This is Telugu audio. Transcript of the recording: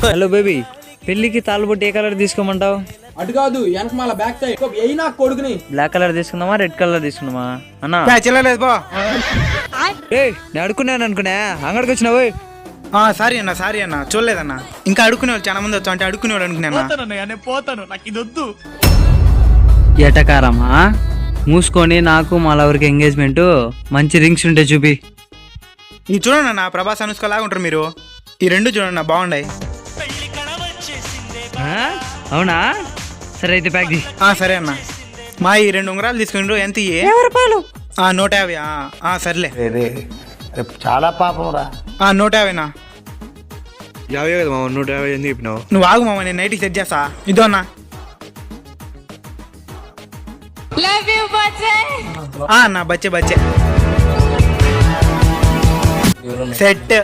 హలో బేబీ, పెళ్లికి తాళబొట్టు ఏ కలర్ తీసుకోమంటావు? అటు కాదు, వెనక మళ్ళీ బ్యాక్ సైడ్ అయినా కొడుకుని. బ్లాక్ కలర్ తీసుకుందామా, రెడ్ కలర్ తీసుకుందామా అన్నా? చెల్లలేదు బా. నేను అడుక్కున్నాను అనుకున్నా, అంగడికి వచ్చినావు. సారీ అన్న చూడలేదన్న. ఇంకా అడుక్కునే వాళ్ళు చాలా మంది వచ్చా అంటే అడుక్కునే వాళ్ళు అనుకున్నా. ఎటకారమా? మూసుకొని నాకు మా లవర్కి ఎంగేజ్మెంట్, మంచి రింగ్స్ ఉంటే చూపి. ఇది చూడండి అన్న, ప్రభాస్ అనుష్కలాగా ఉంటారు మీరు. ఈ రెండు చూడండి బాగుండాయి. అవునా? సరే అయితే ప్యాక్ చేయి. సరే అన్న. మా ఈ 2 ఉంగరాలు తీసుకుంటారు, ఎంత? 150. సర్లే, చాలా పాపం రా. 150నా? 50 కదా మామ, 150 ఎందుకు చెప్పినావు? నువ్వు ఆగు మామ, నేను నైట్కి సెట్ చేస్తా. ఇదో అన్న. అన్న బచ్చే సెట్.